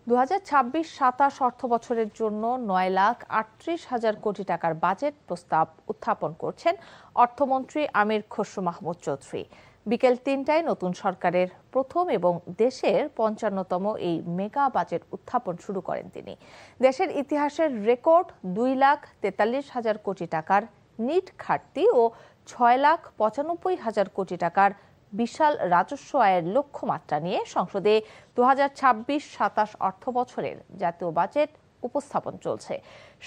2026-27 অর্থবছরের জন্য 9,38,000 কোটি টাকার বাজেট প্রস্তাব উত্থাপন করছেন অর্থমন্ত্রী আমির খসরু মাহমুদ চৌধুরী। বিকেল 3টায় নতুন সরকারের প্রথম এবং দেশের 55তম এই মেগা বাজেট উত্থাপন শুরু করেন তিনি। দেশের ইতিহাসের রেকর্ড 2,43,000 কোটি টাকার নিট ঘাটতি ও 6,95,000 কোটি টাকার বিশাল রাজস্ব আয়ের লক্ষ্যমাত্রা নিয়ে সংসদে 2026-27 অর্থবছরের জাতীয় বাজেট উপস্থাপন চলছে।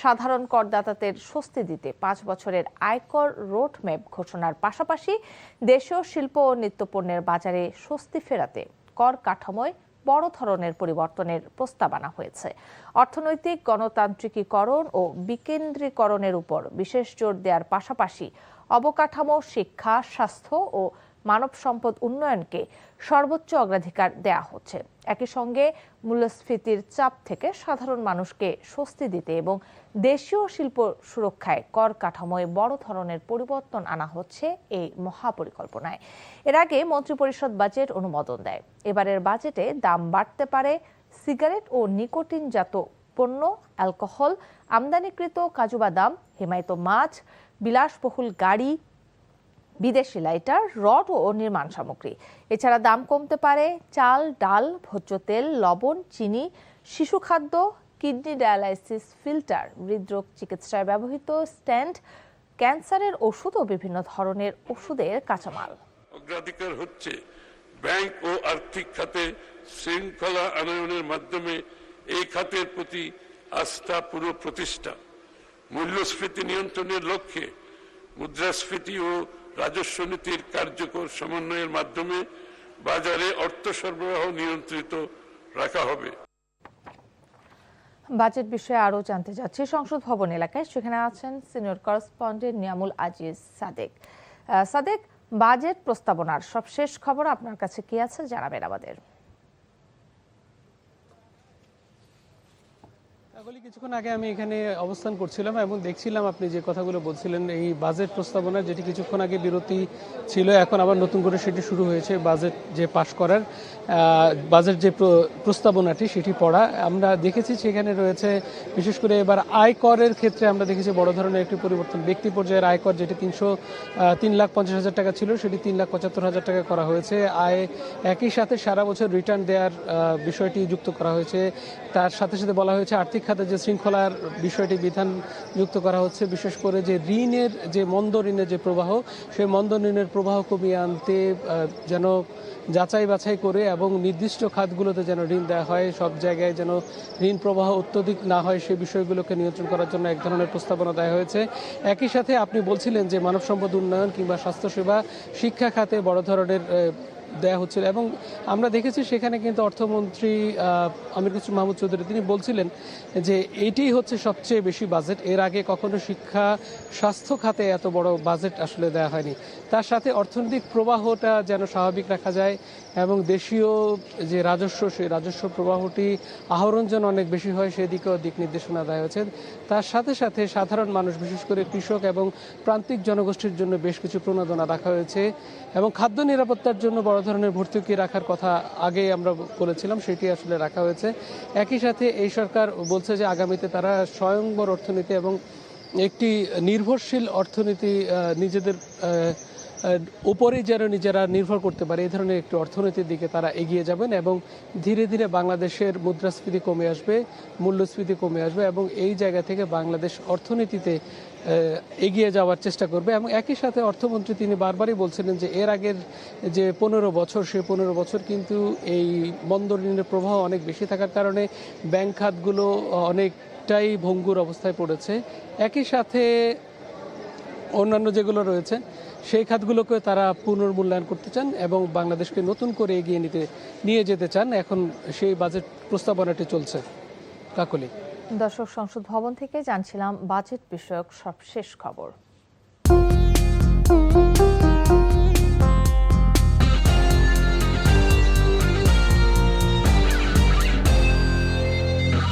সাধারণ করদাতাদের স্বস্তি দিতে 5 বছরের আয়কর রোডম্যাপ ঘোষণার পাশাপাশি দেশীয় শিল্প ও নিত্যপণ্যের বাজারে স্বস্তি ফেরাতে কর কাঠামোয় বড় ধরনের পরিবর্তনের প্রস্তাব আনা হয়েছে। অর্থনৈতিক গণতান্ত্রিকীকরণ ও বিকেন্দ্রীকরণের উপর বিশেষ জোর দেওয়ার পাশাপাশি অবকাঠামো, শিক্ষা, স্বাস্থ্য ও মানব সম্পদ উন্নয়নকে সর্বোচ্চ অগ্রাধিকার দেয়া হচ্ছে। একই সঙ্গে মূল্যস্ফীতির চাপ থেকে সাধারণ মানুষকে স্বস্তি দিতে এবং দেশীয় শিল্প সুরক্ষায় কর কাঠামোয় বড় ধরনের পরিবর্তন আনা হচ্ছে এই মহাপরিকল্পনায়। এর আগে মন্ত্রিপরিষদ বাজেট অনুমোদন দেয়। এবারের বাজেটে দাম বাড়তে পারে সিগারেট ও নিকোটিনজাত পণ্য, অ্যালকোহল, আমদানিকৃত কাজু বাদাম, হিমায়িত মাছ, বিলাসবহুল গাড়ি, বিদেশি লাইটার, রড ও নির্মাণ সামগ্রী। এছাড়া দাম কমতে পারে চাল, ডাল, ভোজ্য তেল, লবণ, চিনি, শিশু খাদ্য, কিডনি ডায়ালাইসিস ফিল্টার, হৃদরোগ চিকিৎসায় ব্যবহৃত স্ট্যান্ড, ক্যান্সারের ওষুধ ও বিভিন্ন ধরনের ওষুধের কাঁচামাল। অগ্রাধিকার হচ্ছে ব্যাংক ও আর্থিক খাতে শৃঙ্খলা আনয়নের মাধ্যমে এই খাতের প্রতি আস্থা পুনঃপ্রতিষ্ঠা, মূল্যস্ফীতি নিয়ন্ত্রণের লক্ষ্যে মুদ্রাস্ফীতি ও রাজস্ব নীতির কার্যকর সমন্বয়ের মাধ্যমে বাজারে অর্থ সরবরাহ নিয়ন্ত্রিত রাখা হবে। বাজেট বিষয়ে আরো জানতে যাচ্ছি সংসদ ভবন এলাকায়, সেখানে আছেন senior correspondent Niamul Aziz Sadek. Sadek, budget প্রস্তাবনার সবশেষ খবর আপনার কাছে কি আছে জানাবেন আমাদের। কিছুক্ষণ আগে আমি এখানে অবস্থান করছিলাম এবং দেখছিলাম আপনি যে কথাগুলো বলছিলেন এই বাজেট প্রস্তাবনা, যেটি কিছুক্ষণ আগে বিরতি ছিল, এখন আবার নতুন করে সেটি শুরু হয়েছে। বাজেট যে পাশ করার বাজেট যে প্রস্তাবনাটি সেটি পড়া আমরা দেখেছি। সেখানে রয়েছে বিশেষ করে এবার আয়করের ক্ষেত্রে আমরা দেখেছি বড় ধরনের একটি পরিবর্তন। ব্যক্তি পর্যায়ের আয়কর যেটি 3,50,000 টাকা ছিল সেটি 3,75,000 টাকা করা হয়েছে। একই সাথে সারা বছর রিটার্ন দেওয়ার বিষয়টি যুক্ত করা হয়েছে। তার সাথে সাথে বলা হয়েছে আর্থিক খাতে যে শৃঙ্খলার বিষয়টি বিধান যুক্ত করা হচ্ছে। বিশেষ করে যে ঋণের যে মন্দ ঋণের যে প্রবাহ, সেই মন্দ ঋণের প্রবাহ কমিয়ে আনতে যেন যাচাই বাছাই করে এবং নির্দিষ্ট খাতগুলোতে যেন ঋণ দেওয়া হয়, সব জায়গায় যেন ঋণ প্রবাহ অত্যধিক না হয়, সেই বিষয়গুলোকে নিয়ন্ত্রণ করার জন্য এক ধরনের প্রস্তাবনা দেওয়া হয়েছে। একই সাথে আপনি বলছিলেন যে মানব সম্পদ উন্নয়ন কিংবা স্বাস্থ্যসেবা, শিক্ষা খাতে বড় ধরনের দেয়া হচ্ছিল এবং আমরা দেখেছি সেখানে কিন্তু অর্থমন্ত্রী আমির খসরু মাহমুদ চৌধুরী তিনি বলছিলেন যে এটি হচ্ছে সবচেয়ে বেশি বাজেট, এর আগে কখনো শিক্ষা স্বাস্থ্য খাতে এত বড় বাজেট আসলে দেওয়া হয়নি। তার সাথে অর্থনৈতিক প্রবাহটা যেন স্বাভাবিক রাখা যায় এবং দেশীয় যে রাজস্ব, সেই রাজস্ব প্রবাহটি আহরণ যেন অনেক বেশি হয়, সেদিকেও দিক নির্দেশনা দেওয়া হয়েছে। তার সাথে সাথে সাধারণ মানুষ, বিশেষ করে কৃষক এবং প্রান্তিক জনগোষ্ঠীর জন্য বেশ কিছু প্রণোদনা রাখা হয়েছে এবং খাদ্য নিরাপত্তার জন্য বড় ধরনের ভর্তুকি রাখার কথা আগেই আমরা বলেছিলাম, সেটি আসলে রাখা হয়েছে। একই সাথে এই সরকার বলছে যে আগামীতে তারা স্বয়ংবর অর্থনীতি এবং একটি নির্ভরশীল অর্থনীতি নিজেদের উপরেই যেন নিজেরা নির্ভর করতে পারে, এই ধরনের একটি অর্থনীতির দিকে তারা এগিয়ে যাবেন এবং ধীরে ধীরে বাংলাদেশের মুদ্রাস্ফীতি কমে আসবে, মূল্যস্ফীতি কমে আসবে এবং এই জায়গা থেকে বাংলাদেশ অর্থনীতিতে এগিয়ে যাওয়ার চেষ্টা করবে। এবং একই সাথে অর্থমন্ত্রী তিনি বারবারই বলছিলেন যে এর আগের যে 15 বছর, সেই 15 বছর কিন্তু এই মন্দ ঋণের প্রবাহ অনেক বেশি থাকার কারণে ব্যাংক খাতগুলো অনেকটাই ভঙ্গুর অবস্থায় পড়েছে। একই সাথে অন্যান্য যেগুলো রয়েছে সেই খাতগুলোকে তারা পুনর্মূল্যায়ন করতে চান এবং বাংলাদেশকে নতুন করে এগিয়ে নিয়ে যেতে চান। এখন সেই বাজেট প্রস্তাবনাটি চলছে। কাকলি। দর্শক, সংসদ ভবন থেকে জানছিলাম বাজেট বিষয়ক সবশেষ খবর।